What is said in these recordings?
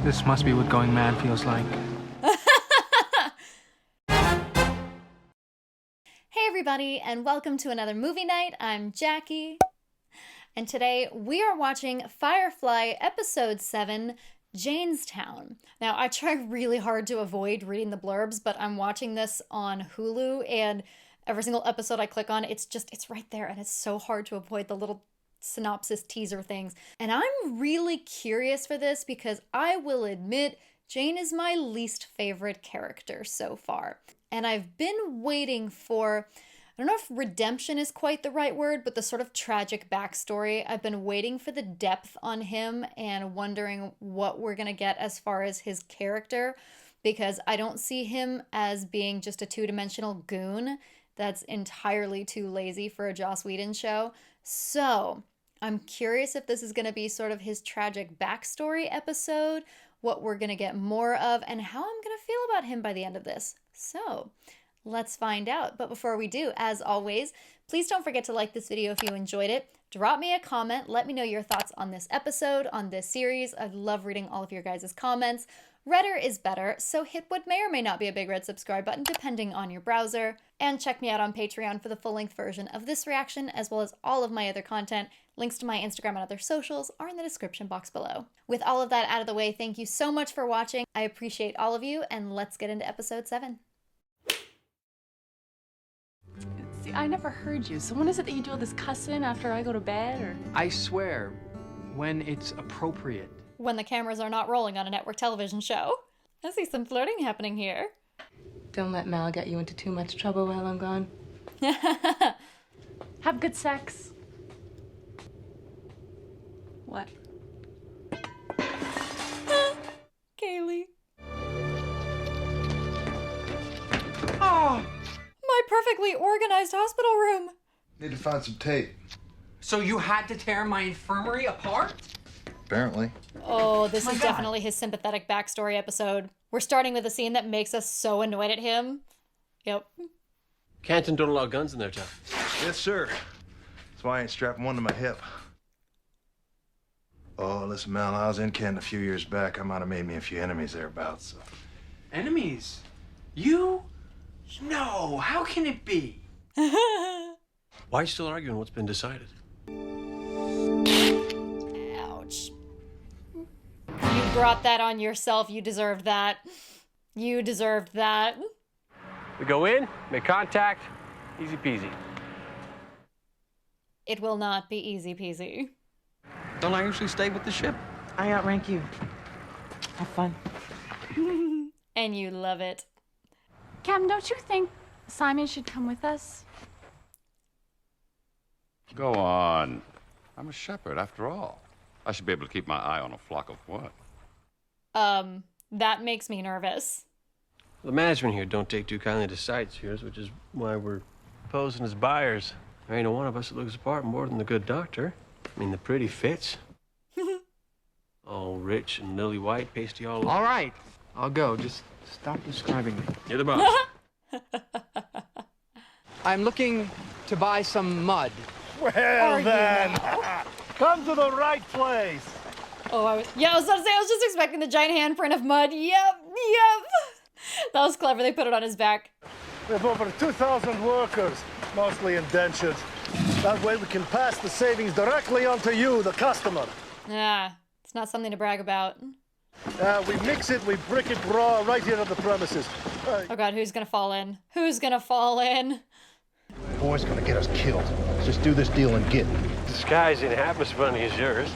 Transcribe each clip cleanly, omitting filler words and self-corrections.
This must be what going mad feels like. Hey everybody, and welcome to another movie night. I'm Jacqui, and today we are watching Firefly Episode 7, Jaynestown. Now, I try really hard to avoid reading the blurbs, but I'm watching this on Hulu, and every single episode I click on, it's right there, and it's so hard to avoid the little synopsis teaser things. And I'm really curious for this because I will admit Jayne is my least favorite character so far. And I've been waiting for, I don't know if redemption is quite the right word, but the sort of tragic backstory. I've been waiting for the depth on him and wondering what we're going to get as far as his character, because I don't see him as being just a two-dimensional goon that's entirely too lazy for a Joss Whedon show. So I'm curious if this is going to be sort of his tragic backstory episode, what we're going to get more of, and how I'm going to feel about him by the end of this. So let's find out. But before we do, as always, please don't forget to like this video if you enjoyed it. Drop me a comment. Let me know your thoughts on this episode, on this series. I love reading all of your guys' comments. Redder is better, so hit what may or may not be a big red subscribe button depending on your browser. And check me out on Patreon for the full-length version of this reaction, as well as all of my other content. Links to my Instagram and other socials are in the description box below. With all of that out of the way, thank you so much for watching. I appreciate all of you, and let's get into episode 7. See, I never heard you. So when is it that you do all this cussing after I go to bed, or? I swear, when it's appropriate. When the cameras are not rolling on a network television show. I see some flirting happening here. Don't let Mal get you into too much trouble while I'm gone. Have good sex. What? Kaylee. Oh! My perfectly organized hospital room. Need to find some tape. So you had to tear my infirmary apart? Apparently. Oh, this is God. definitely his sympathetic backstory episode. We're starting with a scene that makes us so annoyed at him. Yep. Canton don't allow guns in there, Jeff. Yes, sir. That's why I ain't strapping one to my hip. Oh, listen, Mel, I was in Canton a few years back. I might have made me a few enemies thereabouts. So. Enemies? You? No, how can it be? Why are you still arguing what's been decided? Ouch. You brought that on yourself. You deserved that. You deserved that. We go in, make contact, easy peasy. It will not be easy peasy. Don't I usually stay with the ship? I outrank you. Have fun. And you love it. Cam, don't you think Simon should come with us? Go on. I'm a shepherd, after all. I should be able to keep my eye on a flock of what? That makes me nervous. The management here don't take too kindly to sightseers, which is why we're posing as buyers. There ain't a one of us that looks apart more than the good doctor. I mean, the pretty fits. All rich and lily white, pasty all over. All right, I'll go. Just stop describing me. You're the boss. I'm looking to buy some mud. Well then, Come to the right place. Oh, I was about to say, I was just expecting the giant handprint of mud. Yep. That was clever. They put it on his back. We have over 2,000 workers, mostly indentured. That way we can pass the savings directly onto you, the customer. It's not something to brag about. We mix it, we brick it raw right here on the premises. Oh God, who's gonna fall in? Who's gonna fall in? Boy's gonna get us killed. Let's just do this deal and get it. The sky's ain't half as funny as yours.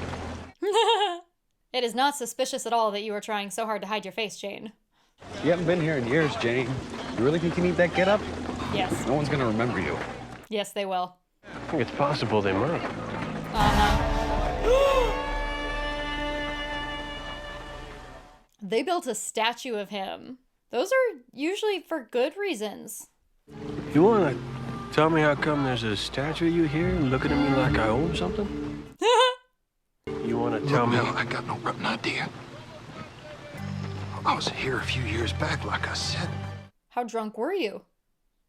It is not suspicious at all that you are trying so hard to hide your face, Jayne. You haven't been here in years, Jane. You really think you need that get-up? Yes. No one's gonna remember you. Yes, they will. I think it's possible they might. They built a statue of him. Those are usually for good reasons. You want to tell me how come there's a statue of you here looking at me like I own something? You want to tell me? Mel, I got no rotten idea. I was here a few years back, like I said. How drunk were you?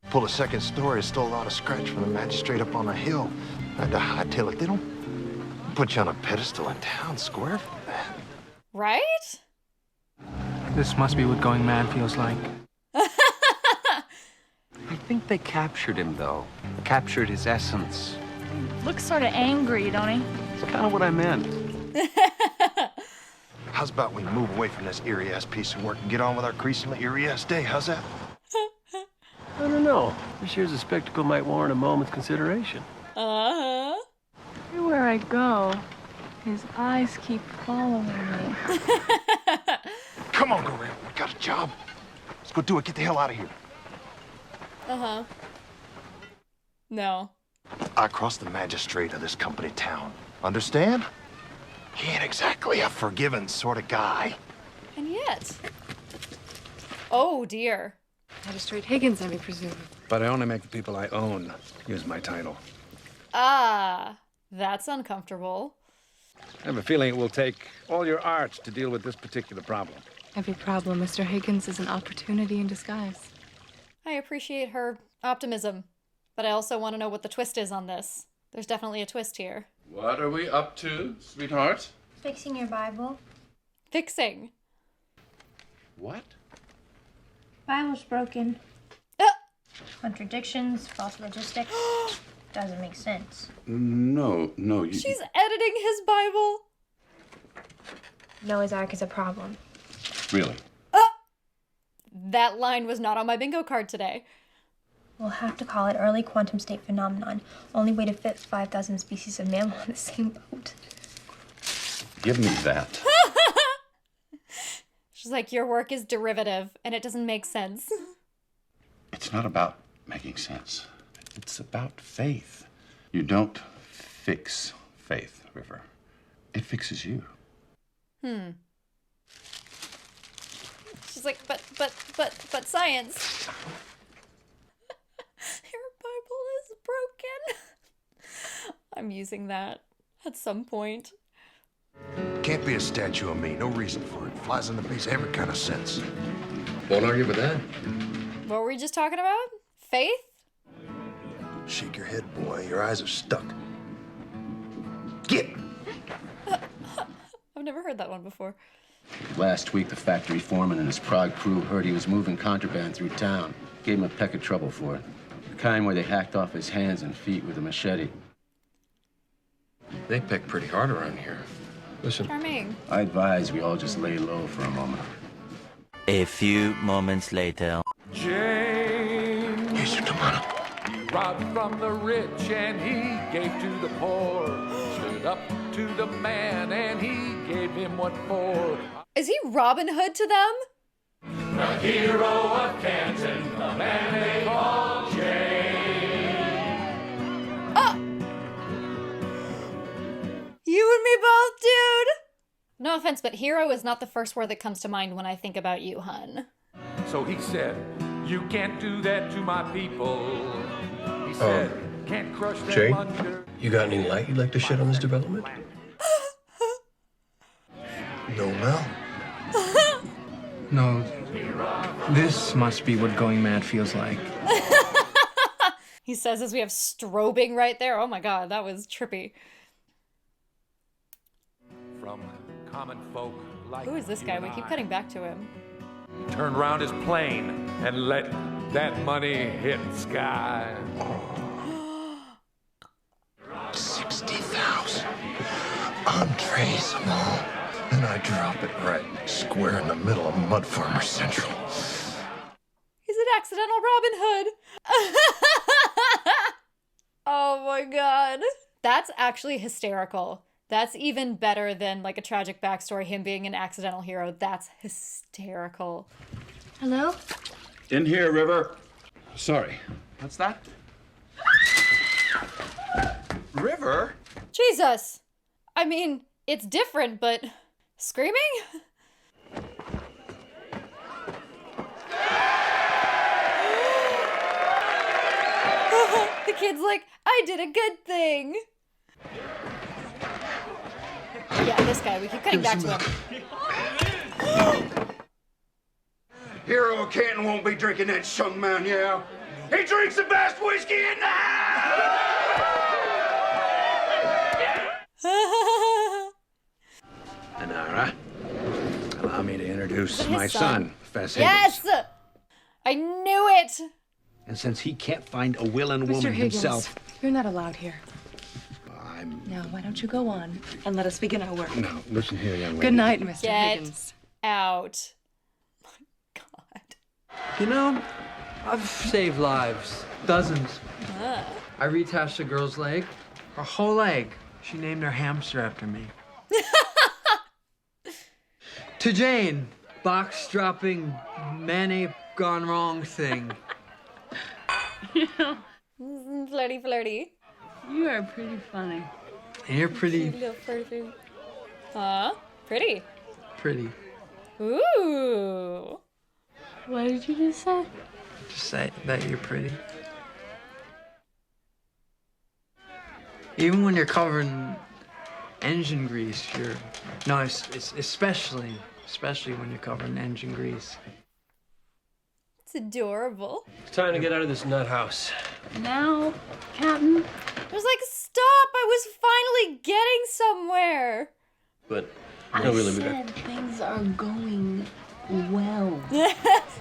Pulled a second story, stole a lot of scratch from the magistrate up on a hill. I had to hightail it. They don't put you on a pedestal in town square for that. Right? This must be what going mad feels like. I think they captured him, though. Captured his essence. Looks sort of angry, don't he? It's kind of what I meant. How's about we move away from this eerie-ass piece of work and get on with our increasingly eerie-ass day? How's that? I don't know. This here's a spectacle might warrant a moment's consideration. Uh-huh. Everywhere I go, his eyes keep following me. Come on, Gorilla. We got a job. Let's go do it. Get the hell out of here. Uh-huh. No. I crossed the magistrate of this company town. Understand? He ain't exactly a forgiving sort of guy. And yet. Oh, dear. Magistrate Higgins, I presume. But I only make the people I own use my title. Ah, that's uncomfortable. I have a feeling it will take all your art to deal with this particular problem. Every problem, Mr. Higgins, is an opportunity in disguise. I appreciate her optimism, but I also want to know what the twist is on this. There's definitely a twist here. What are we up to, sweetheart? Fixing your Bible. Fixing. What? Bible's broken. Contradictions, false logistics. Doesn't make sense. No, you... She's editing his Bible. Noah's Ark is a problem. Really? That line was not on my bingo card today. We'll have to call it early quantum state phenomenon. Only way to fit 5,000 species of mammal on the same boat. Give me that. She's like, your work is derivative, and it doesn't make sense. It's not about making sense. It's about faith. You don't fix faith, River. It fixes you. She's like, but science. Your Bible is broken. I'm using that at some point. Can't be a statue of me. No reason for it. Flies in the face of every kind of sense. Won't argue with that. What were we just talking about? Faith? Shake your head, boy. Your eyes are stuck. Get! I've never heard that one before. Last week, the factory foreman and his Prague crew heard he was moving contraband through town. Gave him a peck of trouble for it. The kind where they hacked off his hands and feet with a machete. They pick pretty hard around here. Listen, Charming. I advise we all just lay low for a moment. A few moments later. Jane Here's your tomato. robbed from the rich and he gave to the poor. Stood up to the man and he gave him what for. Is he Robin Hood to them? The hero of Canton, the man they call Jane. Oh! You and me both, dude! No offense, but hero is not the first word that comes to mind when I think about you, hun. So he said, you can't do that to my people. He said, can't crush them Jay, under. you got any light you'd like to shed on this development? No, Mel. No, this must be what going mad feels like. He says as we have strobing right there. Oh my god, that was trippy. From common folk like Who is this guy? We keep cutting back to him. turned around his plane and let that money hit the sky. 60,000. Untraceable. And I drop it right square in the middle of Mud Farmer Central. He's an accidental Robin Hood. Oh my god. That's actually hysterical. That's even better than like a tragic backstory, him being an accidental hero. That's hysterical. Hello? In here, River. Sorry. What's that? River? Jesus. I mean, it's different, but screaming? The kid's like, I did a good thing. Yeah, this guy, we keep cutting back to him. Hero of Canton won't be drinking that Shung Man, yeah? He drinks the best whiskey in the house! Anara. Hello. Allow me to introduce Is it my his son, Fess Yes! Higgins. I knew it! And since he can't find a willing Mr. woman Higgins, himself, you're not allowed here. I'm... Now, why don't you go on and let us begin our work? No, listen here, young lady. Good night, Mr. Get Higgins. out. My God. You know, I've saved lives. Dozens. I reattached a girl's leg. Her whole leg. She named her hamster after me. To Jane, box-dropping, man-ape gone wrong thing. Flirty, flirty. You are pretty funny. And you're pretty, Little flirty. Huh? Pretty. pretty. Ooh. What did you just say? Just say that you're pretty. Even when you're covered in engine grease, you're... No, it's especially when you're covered in engine grease. It's adorable. It's time to get out of this nut house. Now, Captain. I was like, stop! I was finally getting somewhere. But I no, really, said things are going well.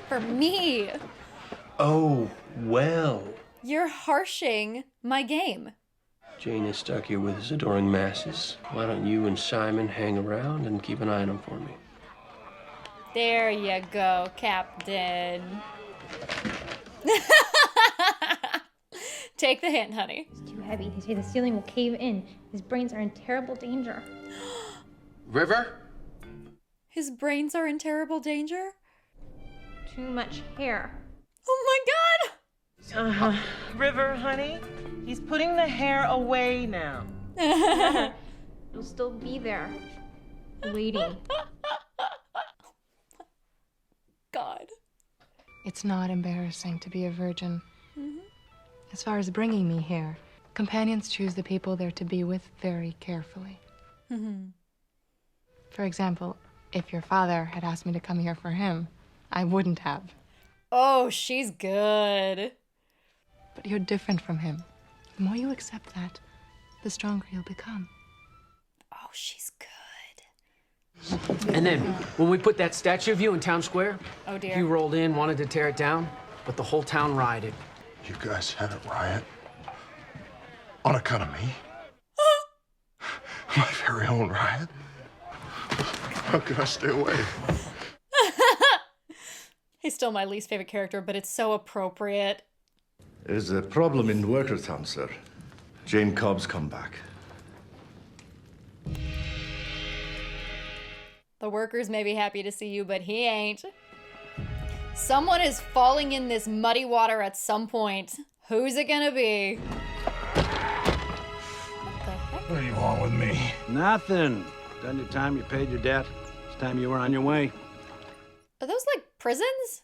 For me. Oh, well. You're harshing my game. Jane is stuck here with his adoring masses. Why don't you and Simon hang around and keep an eye on him for me? There you go, Captain. Take the hint, honey. It's too heavy. They say the ceiling will cave in. His brains are in terrible danger. River? His brains are in terrible danger? Too much hair. Oh my God! River, honey, he's putting the hair away now. It'll still be there. Waiting. God. It's not embarrassing to be a virgin. As far as bringing me here, companions choose the people they're to be with very carefully. For example, if your father had asked me to come here for him, I wouldn't have. Oh, she's good. But you're different from him. The more you accept that, the stronger you'll become. Oh, she's good. And then, when we put that statue of you in town square, Oh, dear. you rolled in, wanted to tear it down, but the whole town rioted. You guys had a riot? On account of me? My very own riot? How could I stay away? He's still my least favorite character, but it's so appropriate. There's a problem in Workertown, sir. Jane Cobb's come back. The workers may be happy to see you, but he ain't. Someone is falling in this muddy water at some point. Who's it gonna be? What the heck? What do you want with me? Nothing. Done your time, you paid your debt. It's time you were on your way. Are those like prisons?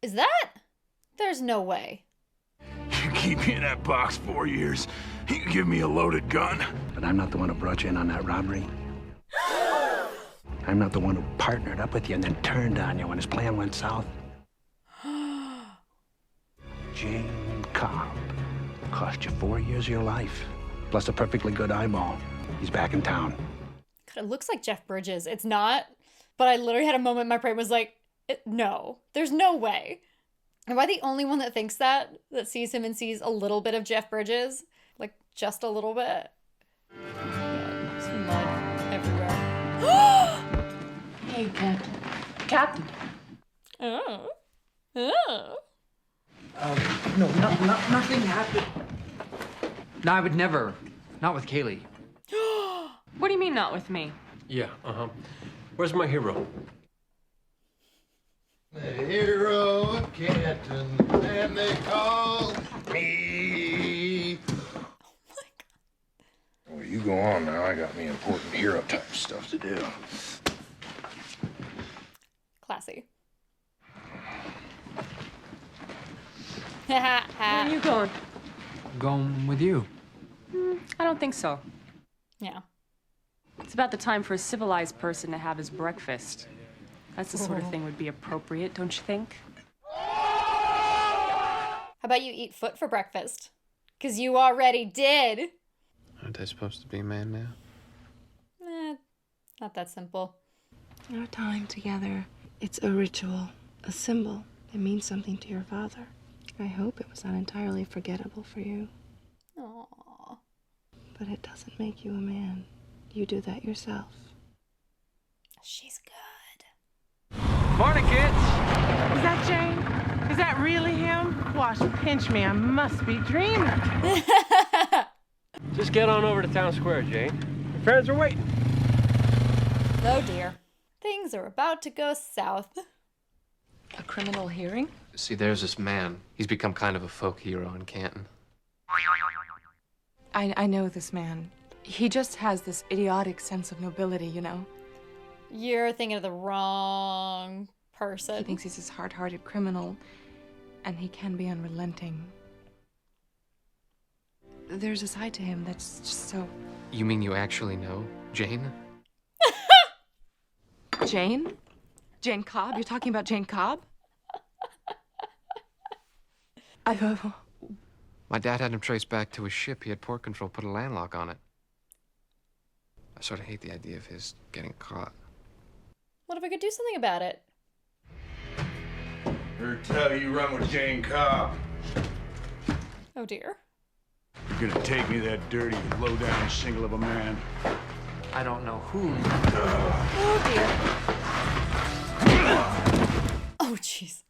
Is that? There's no way. You keep me in that box 4 years. You can give me a loaded gun. But I'm not the one who brought you in on that robbery. I'm not the one who partnered up with you and then turned on you when his plan went south. Jane Cobb cost you 4 years of your life, plus a perfectly good eyeball. He's back in town. God, it looks like Jeff Bridges. It's not, but I literally had a moment my brain was like, no, there's no way. Am I the only one that thinks that sees him and sees a little bit of Jeff Bridges? Like, just a little bit? There's mud everywhere. Hey, Captain. Captain. Oh. Oh. No, nothing happened. No, I would never. Not with Kaylee. What do you mean not with me? Yeah, Where's my hero? The hero of Canton, and they call me. Oh my God. Well, you go on now. I got me important hero type stuff to do. Classy. Where are you going? Going with you. I don't think so. Yeah. It's about the time for a civilized person to have his breakfast. That's the sort of thing would be appropriate, don't you think? How about you eat foot for breakfast? Because you already did. Aren't I supposed to be a man now? Not that simple. Our time together, it's a ritual, a symbol. It means something to your father. I hope it was not entirely forgettable for you. Aww. But it doesn't make you a man. You do that yourself. She's good. Morning, kids. Is that Jayne? Is that really him? Wash, pinch me. I must be dreaming. Just get on over to Town Square, Jayne. Your friends are waiting. Oh dear. Things are about to go south. A criminal hearing? See, there's this man. He's become kind of a folk hero in Canton. I know this man. He just has this idiotic sense of nobility, you know? You're thinking of the wrong person. He thinks he's this hard-hearted criminal, and he can be unrelenting. There's a side to him that's just so... You mean you actually know Jayne? Jayne? Jayne Cobb? You're talking about Jayne Cobb? My dad had him traced back to his ship. He had port control, put a landlock on it. I sort of hate the idea of his getting caught. What if we could do something about it? Heard tell you run with Jayne Cobb. Oh dear. You're gonna take me that dirty, low-down shingle of a man. I don't know who. Oh dear. Oh jeez.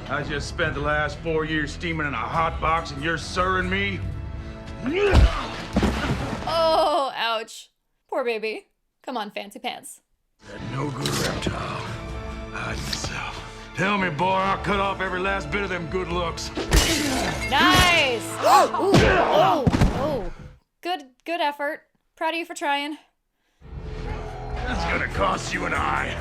I just spent the last 4 years steaming in a hot box and you're sirring me? Oh, ouch. Poor baby. Come on, fancy pants. That no-good reptile. Hide yourself. Tell me, boy, I'll cut off every last bit of them good looks. Nice! Ooh, oh, oh. Good effort. Proud of you for trying. It's gonna cost you an eye.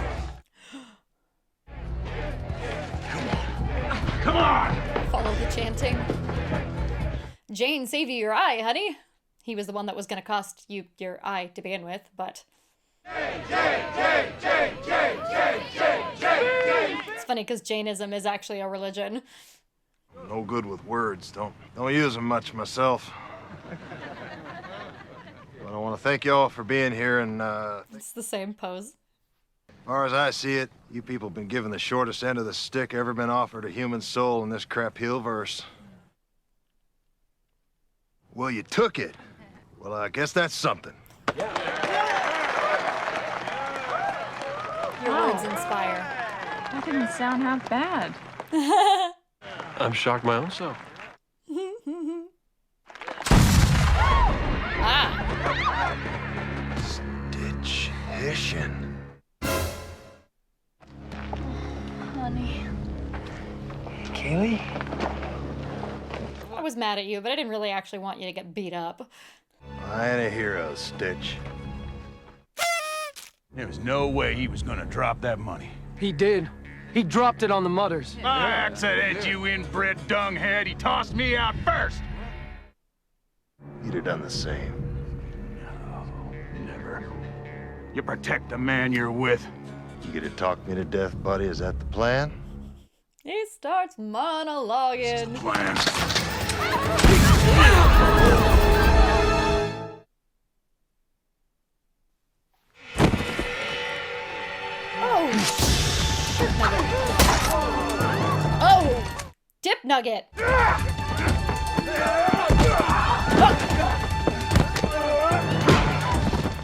Come on! Follow the chanting. Jayne saved you your eye, honey. He was the one that was gonna cost you your eye to begin with, but... It's funny because Jainism is actually a religion. No good with words. Don't use them much myself. But I want to thank you all for being here, and It's the same pose. as far as I see it, you people have been given the shortest end of the stick ever been offered a human soul in this crap hill-verse. Well, you took it. Well, I guess that's something. Your words inspire. That didn't sound half bad. I'm shocked my own self. Stitch Hessian. Honey. Kaylee? I was mad at you, but I didn't really actually want you to get beat up. I ain't a hero, Stitch. There was no way he was gonna drop that money. He did. He dropped it on the mutters. Accident, you inbred dunghead. He tossed me out first. You'd have done the same. No, never. You protect the man you're with. You get to talk me to death, buddy? Is that the plan? He starts monologuing. Oh! Dip nugget!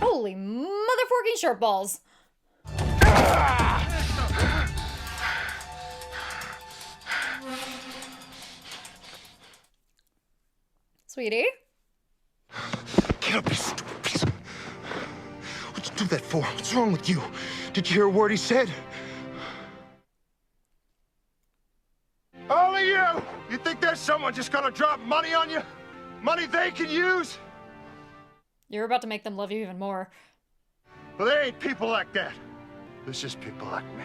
Holy motherforking shirt balls! Sweetie? Get up, you stupid piece of... What'd you do that for? What's wrong with you? Did you hear a word he said? All of you! You think there's someone just gonna drop money on you? Money they can use? You're about to make them love you even more. Well, there ain't people like that. There's just people like me.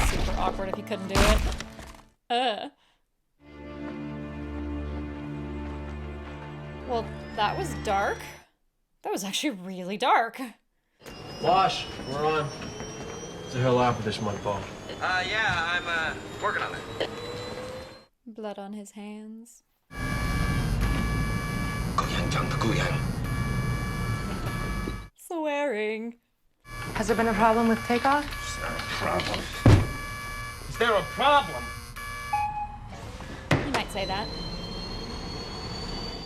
Super awkward if you couldn't do it. Well, that was dark. That was actually really dark. Wash, we're on. What's the hell up with this mud ball? Yeah, I'm, working on it. Blood on his hands. Swearing. Has there been a problem with takeoff? Problem. Is there a problem? You might say that.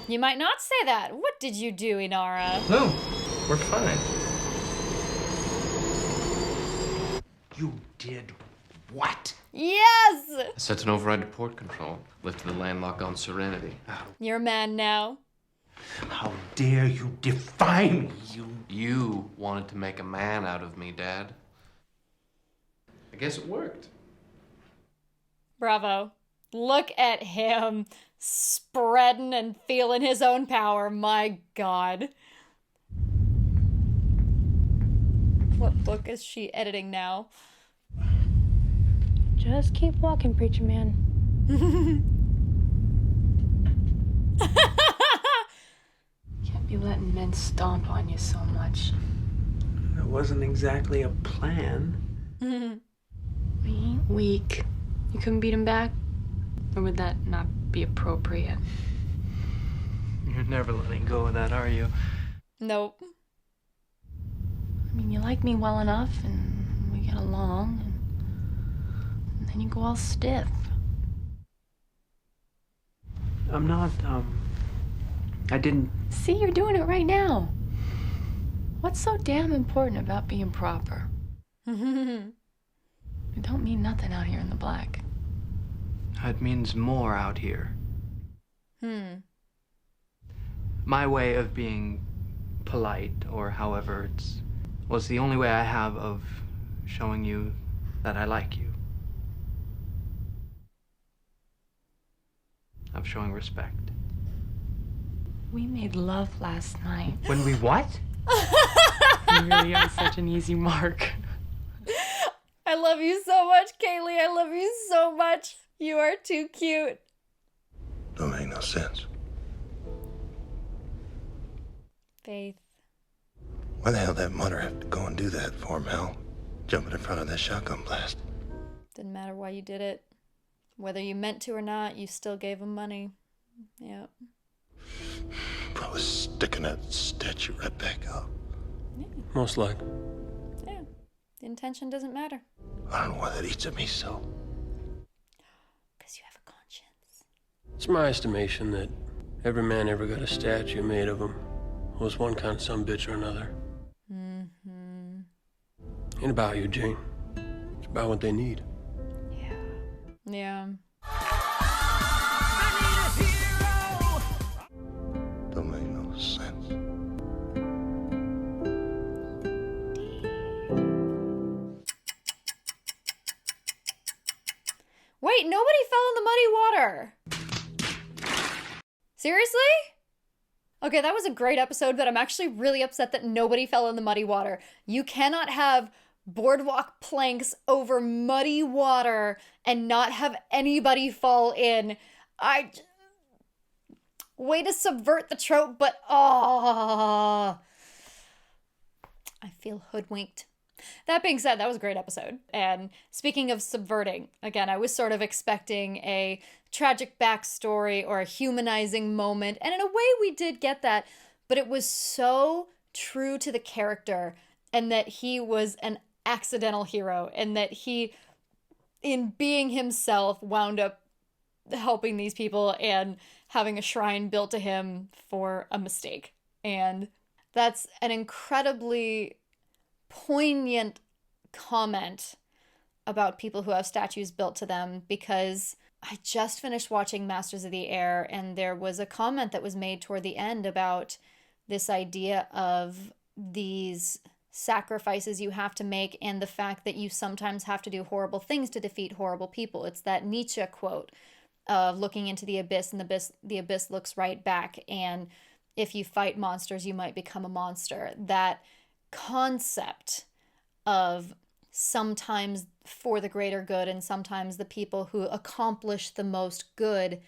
You might not say that. What did you do, Inara? No, we're fine. You did what? Yes! I sent an override to port control. Lifted the landlock on Serenity. You're a man now. How dare you defy me, You wanted to make a man out of me, Dad. I guess it worked. Bravo. Look at him spreading and feeling his own power. My God. What book is she editing now? Just keep walking, preacher man. Can't be letting men stomp on you so much. It wasn't exactly a plan. He ain't weak. You couldn't beat him back? Or would that not be appropriate? You're never letting go of that, are you? Nope. I mean, you like me well enough, and we get along, and then you go all stiff. I'm not, I didn't... See, you're doing it right now. What's so damn important about being proper? It don't mean nothing out here in the black. It means more out here. My way of being polite, or however was the only way I have of showing you that I like you. Of showing respect. We made love last night. When we what? You really are such an easy mark. I love you so much, Kaylee. I love you so much. You are too cute. Don't make no sense. Faith. Why the hell did that mother have to go and do that for him, Hal? Jumping in front of that shotgun blast. Didn't matter why you did it. Whether you meant to or not, you still gave him money. Yep. Probably sticking that statue right back up. Yeah. Most likely. Yeah. The intention doesn't matter. I don't know why that eats at me so. Because you have a conscience. It's my estimation that every man ever got a statue made of him was one kind of sumbitch or another. Ain't about you, Jane. It's about what they need. Yeah. Don't make no sense. Wait, nobody fell in the muddy water. Seriously? Okay, that was a great episode, but I'm actually really upset that nobody fell in the muddy water. You cannot have boardwalk planks over muddy water and not have anybody fall in. Way to subvert the trope, but I feel hoodwinked. That being said, that was a great episode. And speaking of subverting, again, I was sort of expecting a tragic backstory or a humanizing moment, and in a way we did get that, but it was so true to the character, and that he was an accidental hero, and that he, in being himself, wound up helping these people and having a shrine built to him for a mistake. And that's an incredibly poignant comment about people who have statues built to them, because I just finished watching Masters of the Air, and there was a comment that was made toward the end about this idea of these sacrifices you have to make and the fact that you sometimes have to do horrible things to defeat horrible people. It's that Nietzsche quote of looking into the abyss, and the abyss looks right back, and if you fight monsters, you might become a monster. That concept of sometimes for the greater good, and sometimes the people who accomplish the most good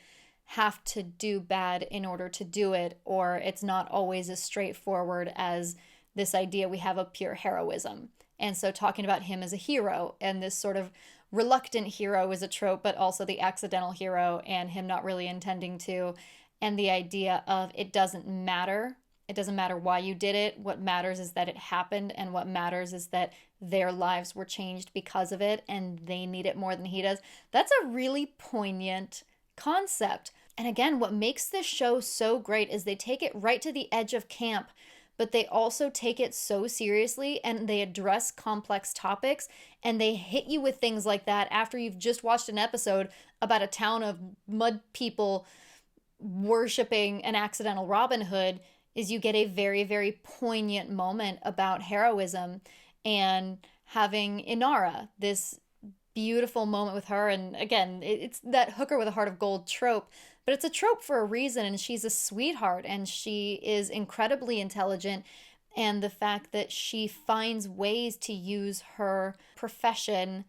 have to do bad in order to do it, or it's not always as straightforward as this idea we have of pure heroism. And so talking about him as a hero, and this sort of reluctant hero is a trope, but also the accidental hero and him not really intending to, and the idea of it doesn't matter. It doesn't matter why you did it. What matters is that it happened, and what matters is that their lives were changed because of it, and they need it more than he does. That's a really poignant concept. And again, what makes this show so great is they take it right to the edge of camp, but they also take it so seriously, and they address complex topics, and they hit you with things like that after you've just watched an episode about a town of mud people worshiping an accidental Robin Hood. Is you get a very, very poignant moment about heroism, and having Inara, this beautiful moment with her. And again, it's that hooker with a heart of gold trope, but it's a trope for a reason, and she's a sweetheart, and she is incredibly intelligent, and the fact that she finds ways to use her profession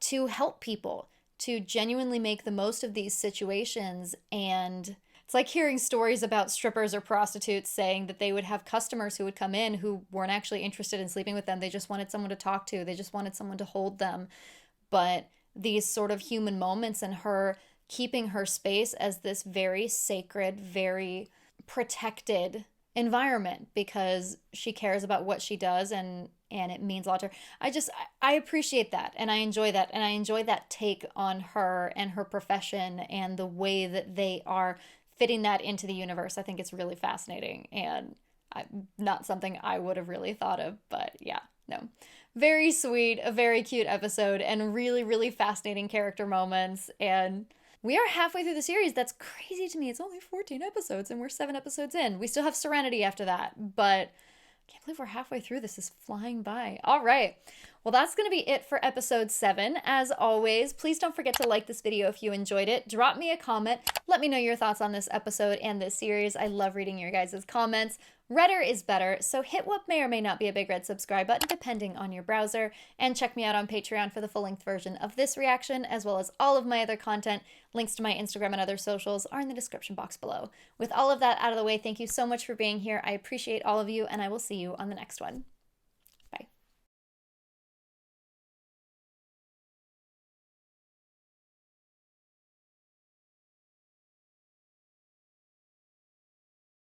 to help people, to genuinely make the most of these situations. And it's like hearing stories about strippers or prostitutes saying that they would have customers who would come in who weren't actually interested in sleeping with them. They just wanted someone to talk to. They just wanted someone to hold them. But these sort of human moments, and her keeping her space as this very sacred, very protected environment because she cares about what she does, and it means a lot to her. I appreciate that, and I enjoy that, and I enjoy that take on her and her profession and the way that they are fitting that into the universe. I think it's really fascinating, and not something I would have really thought of, but yeah, no. Very sweet, a very cute episode, and really, really fascinating character moments. And we are halfway through the series. That's crazy to me. It's only 14 episodes, and we're 7 episodes in. We still have Serenity after that, but I can't believe we're halfway through. This is flying by. All right. Well, that's going to be it for episode 7. As always, please don't forget to like this video if you enjoyed it. Drop me a comment. Let me know your thoughts on this episode and this series. I love reading your guys' comments. Redder is better, so hit what may or may not be a big red subscribe button depending on your browser, and check me out on Patreon for the full-length version of this reaction, as well as all of my other content. Links to my Instagram and other socials are in the description box below. With all of that out of the way, thank you so much for being here. I appreciate all of you, and I will see you on the next one.